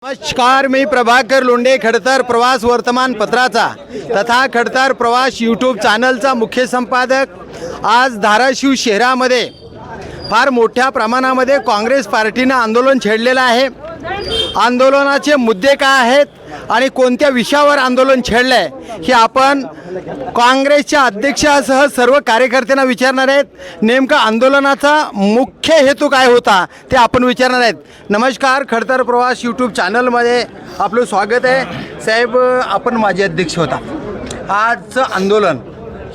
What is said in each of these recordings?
नमस्कार, मी प्रभाकर लोंढे, खडतर प्रवास वर्तमानपत्राचा तथा खडतर प्रवास यूट्यूब चॅनलचा मुख्य संपादक। आज धाराशिव शहरामध्ये फार मोठ्या प्रमाणामध्ये काँग्रेस पार्टीनं आंदोलन छेडलेलं आहे। आंदोलनाचे मुद्दे काय आहेत आणि कोणत्या विषयावर आंदोलन छेडलं आहे हे आपण काँग्रेसच्या अध्यक्षासह सर्व कार्यकर्त्यांना विचारणार आहेत। नेमका आंदोलनाचा मुख्य हेतू काय होता ते आपण विचारणार आहेत। नमस्कार, खडतर प्रवास यूट्यूब चॅनलमध्ये आपलं स्वागत आहे। साहेब, आपण माझे अध्यक्ष होता। आजचं आंदोलन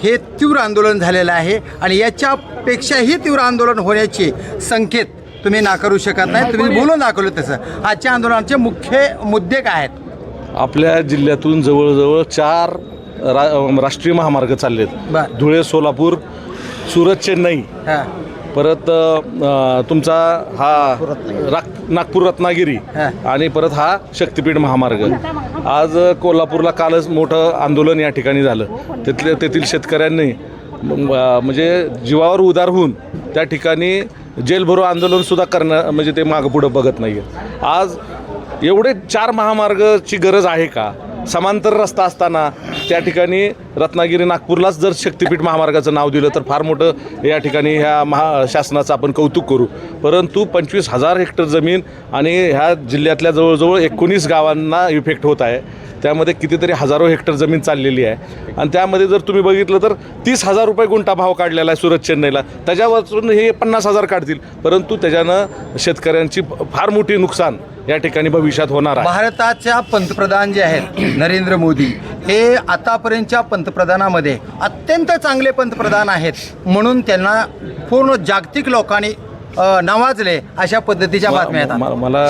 हे तीव्र आंदोलन झालेलं आहे आणि याच्यापेक्षाही तीव्र आंदोलन होण्याचे संकेत तुम्ही नाकारू शकत नाही। तुम्ही बोलून दाखवलं तसं। आजच्या आंदोलनाचे मुख्य मुद्दे काय आहेत? आपल्या जिल्ह्यातून जवळजवळ 4 राष्ट्रीय महामार्ग चाललेत। धुळे, सोलापूर, सुरत, चेन्नई, परत तुमचा हा नागपूर, रत्नागिरी आणि परत हा शक्तिपीठ महामार्ग। आज कोल्हापूरला कालच मोठं आंदोलन या ठिकाणी झालं। तेथील शेतकऱ्यांनी म्हणजे जीवावर उदार होऊन त्या ठिकाणी जेलभरो आंदोलनसुद्धा करणं म्हणजे ते मागं पुढं बघत नाही आहे। आज एवढे 4 महामार्गाची गरज आहे का? समांतर रस्ता असताना त्या ठिकाणी रत्नागिरी, नागपूरलाच जर शक्तिपीठ महामार्गाचं नाव दिलं तर फार मोठं या ठिकाणी ह्या शासनाचं आपण कौतुक करू। परंतु 25,000 हेक्टर जमीन आणि ह्या जिल्ह्यातल्या जवळजवळ 19 गावांना इफेक्ट होत आहे। त्यामध्ये कितीतरी हजारो हेक्टर जमीन चाललेली आहे आणि त्यामध्ये जर तुम्ही बघितलं तर 30,000 रुपये गुंठा भाव काढलेला आहे सुरत, चेन्नईला। त्याच्यावरून हे 50,000 काढतील, परंतु त्याच्यानं शेतकऱ्यांची फार मोठी नुकसान या ठिकाणी भविष्यात होणार आहे। भारताच्या पंतप्रधान जे आहेत नरेंद्र मोदी, हे आतापर्यंतच्या पंतप्रधानामध्ये अत्यंत चांगले पंतप्रधान आहेत म्हणून त्यांना पूर्ण जागतिक लोकांनी नावाजले अशा पद्धतीच्या बातम्या येतात। मला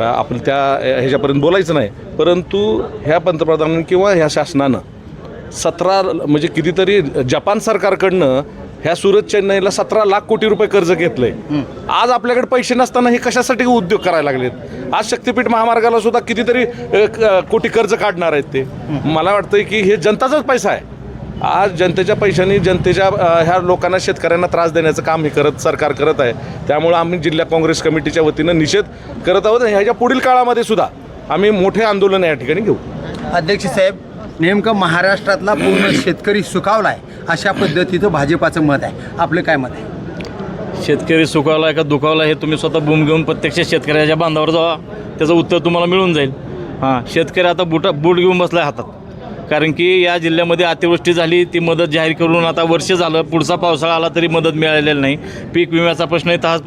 आपण त्या ह्याच्यापर्यंत बोलायचं नाही, परंतु ह्या पंतप्रधानांनी किंवा ह्या शासनानं 17 म्हणजे कितीतरी जपान सरकारकडनं ह्या सुरत, चेन्नईला 17 लाख कोटी रुपये कर्ज घेतलंय। आज आपल्याकडे पैसे नसताना हे कशासाठी उद्योग करायला लागलेत? आज शक्तिपीठ महामार्गाला सुद्धा कितीतरी कोटी कर्ज काढणार आहेत ते। मला वाटतंय की हे जनताचाच पैसा आहे। आज जनतेच्या पैशाने जनतेच्या ह्या लोकांना, शेतकऱ्यांना त्रास देण्याचं काम हे सरकार करत आहे। त्यामुळं आम्ही जिल्हा काँग्रेस कमिटीच्या वतीनं निषेध करत आहोत। ह्याच्या पुढील काळामध्ये सुद्धा आम्ही मोठे आंदोलन या ठिकाणी घेऊ। अध्यक्ष साहेब, नेमकं महाराष्ट्रातला पूर्ण शेतकरी सुखावलाय अशा पद्धतीचं भाजपाचं मत आहे, आपलं काय मत आहे? शेतकरी सुखावला आहे का दुखावला हे तुम्ही स्वतः बूम घेऊन प्रत्यक्ष शेतकऱ्याच्या बांधावर जावा, त्याचं उत्तर तुम्हाला मिळून जाईल। शेतकरी आता बूट घेऊन बसला आहे हातात, कारण की या जिल्ह्यामध्ये अतिवृष्टी झाली, ती मदत जाहीर करून आता वर्ष झालं, पुढचा पावसाळा आला तरी मदत मिळालेली नाही। पीक विम्याचा प्रश्नही तसाच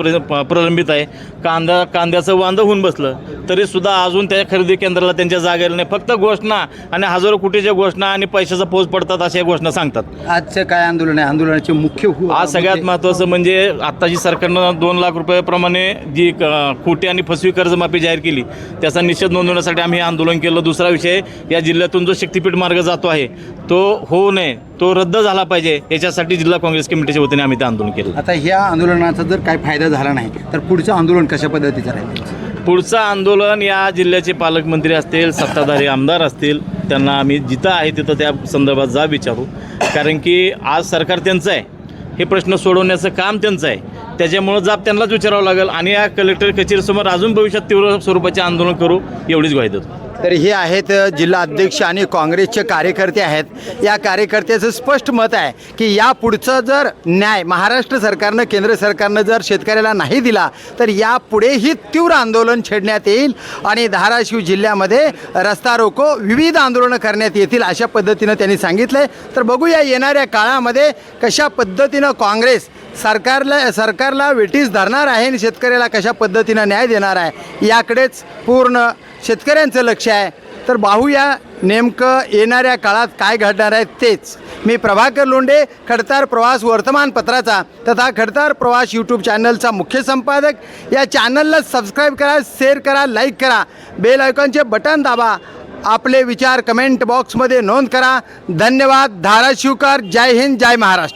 प्रलंबित आहे। कांद्याचं वांदं होऊन बसलं तरीसुद्धा अजून त्या खरेदी केंद्राला त्यांच्या जागेला नाही। फक्त घोषणा आणि हजारो कोटीच्या घोषणा आणि पैशाचा पोच पडतात अशा घोषणा सांगतात। आजचं काय आंदोलन आहे? आंदोलनाचे मुख्य आज सगळ्यात महत्त्वाचं म्हणजे आत्ताची सरकारनं 2 लाख रुपयाप्रमाणे जी खोटी आणि फसवी कर्जमाफी जाहीर केली त्याचा निषेध नोंदवण्यासाठी आम्ही हे आंदोलन केलं। दुसरा विषय, या जिल्ह्यातून जो शक्तिपीठ मार्ग जातो आहे तो होऊ नये, तो रद्द झाला पाहिजे, याच्यासाठी जिल्हा काँग्रेस कमिटीच्या वतीने आम्ही ते आंदोलन केलं। आता ह्या आंदोलनाचा जर काही फायदा झाला नाही तर पुढचं आंदोलन कशा पद्धतीचं राहील? पुढचं आंदोलन या जिल्ह्याचे पालकमंत्री असतील, सत्ताधारी आमदार असतील, त्यांना आम्ही जिथं आहे तिथं त्या संदर्भात जा विचारू, कारण की आज सरकार त्यांचं आहे, हे प्रश्न सोडवण्याचं काम त्यांचं आहे। त्याच्यामुळं जाब त्यांनाच विचारावं लागेल आणि या कलेक्टर कचेरीसमोर अजून भविष्यात तीव्र स्वरूपाचे आंदोलन करू, एवढीच ग्वाही देतो। तर हे आहेत जिल्हा अध्यक्ष आणि काँग्रेसचे कार्यकर्ते आहेत। या कार्यकर्त्याचं स्पष्ट मत आहे की या पुढचं जर न्याय महाराष्ट्र सरकारनं, केंद्र सरकारनं जर शेतकऱ्याला नाही दिला तर यापुढेही तीव्र आंदोलन छेडण्यात येईल आणि धाराशिव जिल्ह्यामध्ये रस्ता रोको, विविध आंदोलनं करण्यात येतील अशा पद्धतीनं त्यांनी सांगितलं आहे। तर बघूया येणाऱ्या काळामध्ये कशा पद्धतीनं काँग्रेस सरकारला वेठीस धरणार आहे आणि शेतकऱ्याला कशा पद्धतीनं न्याय देणार आहे याकडेच पूर्ण शेतकऱ्यांचं लक्ष आहे। तर पाहूया नेमकं येणाऱ्या काळात काय घडणार आहे तेच। मी प्रभाकर लोंढे, खडतर प्रवास वर्तमानपत्राचा तथा खडतर प्रवास यूट्यूब चॅनलचा मुख्य संपादक। या चॅनलला सबस्क्राईब करा, शेअर करा, लाईक करा, बेल आयकॉनचे बटन दाबा, आपले विचार कमेंट बॉक्समध्ये नोंद करा। धन्यवाद। धाराशिवकर, जय हिंद, जय महाराष्ट्र।